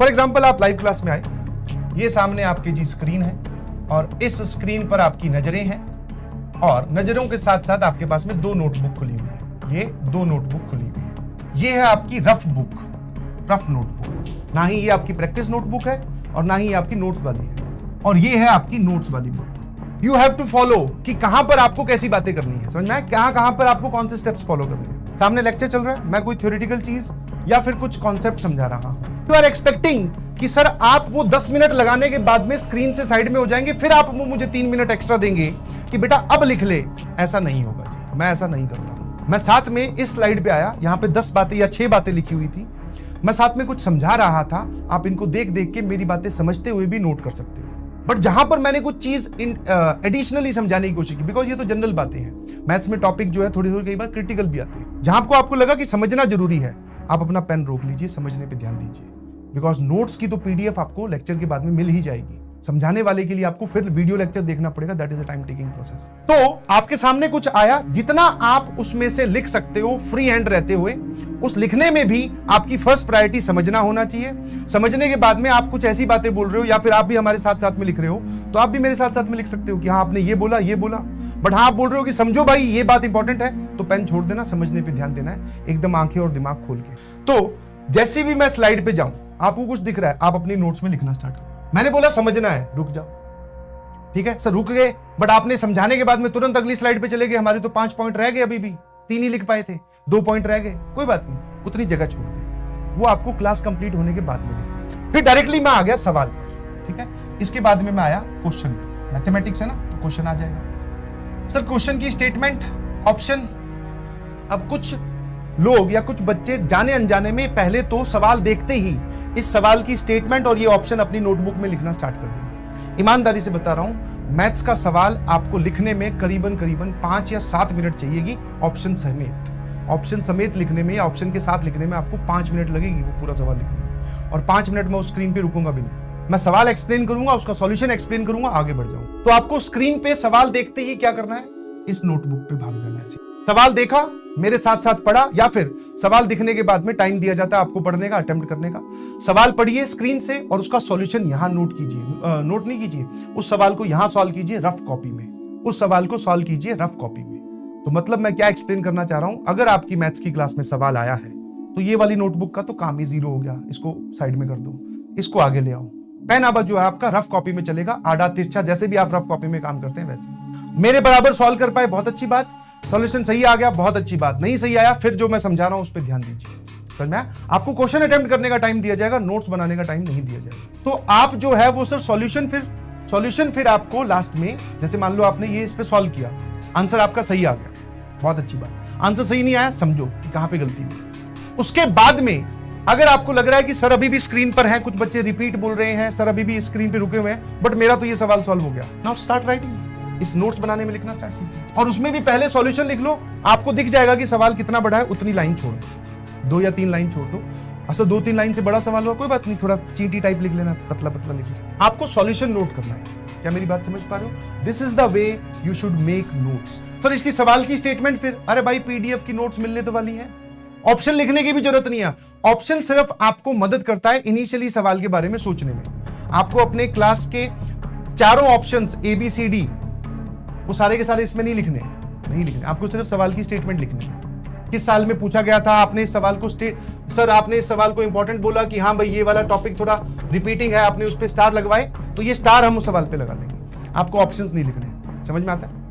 For example आप live class में आए, ये सामने आपकी जी स्क्रीन है और इस स्क्रीन पर आपकी नजरें हैं और नजरों के साथ साथ आपके पास में 2 नोटबुक खुली हुई है। ये 2 नोटबुक खुली हुई है। ये है आपकी रफ बुक, रफ नोटबुक। ना ही ये आपकी प्रैक्टिस नोटबुक है और ना ही ये आपकी नोट्स वाली है, और ये है आपकी नोट्स वाली बुक। यू हैव टू फॉलो कि कहां पर आपको कैसी बातें करनी है, समझ में आया? कहां पर आपको कौन से स्टेप्स फॉलो करने हैं। सामने लेक्चर चल रहा है, मैं कोई थ्योरेटिकल चीज या फिर कुछ कॉन्सेप्ट समझा रहा हूं। यू आर एक्सपेक्टिंग कि सर आप वो 10 मिनट लगाने के बाद में स्क्रीन से साइड में हो जाएंगे, फिर आप मुझे 3 मिनट एक्स्ट्रा देंगे कि बेटा अब लिख ले। ऐसा नहीं होगा जी, मैं ऐसा नहीं करता हूं। मैं साथ में इस स्लाइड पे आया, यहां पे 10 बातें या 6 बातें लिखी हुई थी, मैं साथ में कुछ समझा रहा था। आप इनको देख देख के मेरी बातें समझते हुए भी नोट कर सकते हो। बट जहां पर मैंने कुछ चीज एडिशनली समझाने की कोशिश की, बिकॉज ये तो जनरल बातें हैं, मैथ्स में टॉपिक जो है थोड़ी कई बार क्रिटिकल भी आते हैं, जहां आपको लगा कि समझना जरूरी है, आप अपना पेन रोक लीजिए, समझने पे ध्यान दीजिए। बिकॉज नोट्स की तो पीडीएफ आपको लेक्चर के बाद में मिल ही जाएगी। समझाने वाले के लिए आपको फिर वीडियो लेक्चर देखना पड़ेगा, that is a time taking process. तो आपके सामने कुछ आया, जितना आप उसमें से लिख सकते हो फ्री हैंड रहते हुए, उस लिखने में भी आपकी फर्स्ट प्रायोरिटी समझना होना चाहिए। समझने के बाद में आप कुछ ऐसी बातें बोल रहे हो या फिर आप भी हमारे साथ साथ में लिख रहे हो, तो आप भी मेरे साथ साथ में लिख सकते हो कि हाँ आपने ये बोला, बट हाँ आप बोल रहे हो कि समझो भाई ये बात इंपॉर्टेंट है, तो पेन छोड़ देना, समझने पे ध्यान देना है, एकदम आंखें और दिमाग खोल के। तो जैसे भी मैं स्लाइड पे जाऊं, आपको कुछ दिख रहा है, आप अपनी नोट्स में लिखना स्टार्ट करो। मैंने बोला समझना है, रुक जाओ, ठीक है सर रुक गए, बट आपने समझाने के बाद में तुरंत अगली स्लाइड पे चले गए। हमारे तो 5 पॉइंट रह गए, अभी भी 3 ही लिख पाए थे, 2 पॉइंट रह गए, कोई बात नहीं, उतनी जगह छोड़ दे, वो आपको क्लास कंप्लीट होने के बाद में। फिर डायरेक्टली मैं आ गया सवाल पर, ठीक है। इसके बाद में मैं आया क्वेश्चन, मैथमेटिक्स है ना, तो क्वेश्चन आ जाएगा। सर क्वेश्चन की स्टेटमेंट, ऑप्शन। अब कुछ लोग या कुछ बच्चे जाने अनजाने में पहले तो सवाल देखते ही इस सवाल की स्टेटमेंट और ये ऑप्शन अपनी नोटबुक में लिखना स्टार्ट कर देंगे। ईमानदारी से बता रहा हूं, मैथ्स का सवाल आपको लिखने में करीबन 5 या 7 मिनट चाहिएगी, ऑप्शन समेत लिखने में या ऑप्शन के साथ लिखने में आपको 5 मिनट लगेगी वो पूरा सवाल लिखने में। और 5 मिनट में उस स्क्रीन पे रुकूंगा भी नहीं, मैं सवाल एक्सप्लेन करूंगा, उसका सॉल्यूशन एक्सप्लेन करूंगा, आगे बढ़ जाऊंगा। तो आपको स्क्रीन पे सवाल देखते ही क्या करना है, इस नोटबुक पे भाग जाना है। सवाल देखा, मेरे साथ साथ पढ़ा, या फिर सवाल दिखने के बाद में टाइम दिया जाता है आपको पढ़ने का, अटेम्प्ट करने का। सवाल पढ़िए स्क्रीन से और उसका सॉल्यूशन यहां नोट कीजिए, नोट नहीं कीजिए, उस सवाल को यहां सॉल्व कीजिए रफ कॉपी में, उस सवाल को सॉल्व कीजिए रफ कॉपी में। तो मतलब मैं क्या एक्सप्लेन करना चाह रहा हूं, अगर आपकी मैथ्स की क्लास में सवाल आया है तो ये वाली नोटबुक का तो काम ही जीरो हो गया, इसको साइड में कर दो, इसको आगे ले आओ। पेन अब जो है आपका रफ कॉपी में चलेगा, आड़ा तिरछा, जैसे भी आप रफ कॉपी में काम करते हैं वैसे। मेरे बराबर सॉल्व कर पाए, बहुत अच्छी बात, सॉल्यूशन सही आ गया, बहुत अच्छी बात, नहीं सही आया फिर जो मैं समझा रहा हूं उस पर ध्यान दीजिए, समझ में आया? आपको क्वेश्चन अटेम्प्ट करने का टाइम दिया जाएगा, नोट्स बनाने का टाइम नहीं दिया जाएगा। तो आप जो है वो सर सॉल्यूशन फिर आपको लास्ट में, जैसे मान लो आपने ये इस पे सॉल्व किया, आंसर आपका सही आ गया, बहुत अच्छी बात। आंसर सही नहीं आया, समझो कि कहां पे गलती हुई। उसके बाद में अगर आपको लग रहा है कि सर अभी भी स्क्रीन पर है, कुछ बच्चे रिपीट बोल रहे हैं, सर अभी भी स्क्रीन पे रुके हुए हैं, बट मेरा तो ये सवाल सॉल्व हो गया, नाउ स्टार्ट राइटिंग, इस नोट्स बनाने में लिखना स्टार्ट कीजिए। और उसमें भी पहले सॉल्यूशन लिख लो, आपको दिख जाएगा कि सवाल कितना बड़ा है, उतनी लाइन छोड़ दो, 2 या 3 लाइन छोड़ दो। अच्छा 2-3 लाइन से बड़ा सवाल हुआ, कोई बात नहीं, थोड़ा चींटी टाइप लिख लेना, पतला पतला लिख लेना। आपको सॉल्यूशन नोट करना है, क्या मेरी बात समझ पा रहे हो? This is the way you should make notes. Sir इसकी सवाल की स्टेटमेंट फिर, अरे भाई पीडीएफ की नोट्स मिलने तो वाली है, ऑप्शन लिखने की भी जरूरत नहीं है। ऑप्शन सिर्फ आपको मदद करता है इनिशियली सवाल के बारे में सोचने में। आपको अपने क्लास के चारों ऑप्शंस ABCD वो सारे के सारे इसमें नहीं लिखने, आपको सिर्फ सवाल की स्टेटमेंट लिखनी है। किस साल में पूछा गया था, आपने इस सवाल को सर आपने इस सवाल को इंपॉर्टेंट बोला कि हाँ भाई ये वाला टॉपिक थोड़ा रिपीटिंग है, आपने उस पर स्टार लगवाए, तो ये स्टार हम उस सवाल पे लगा लेंगे, आपको ऑप्शंस नहीं लिखने। समझ में आता है?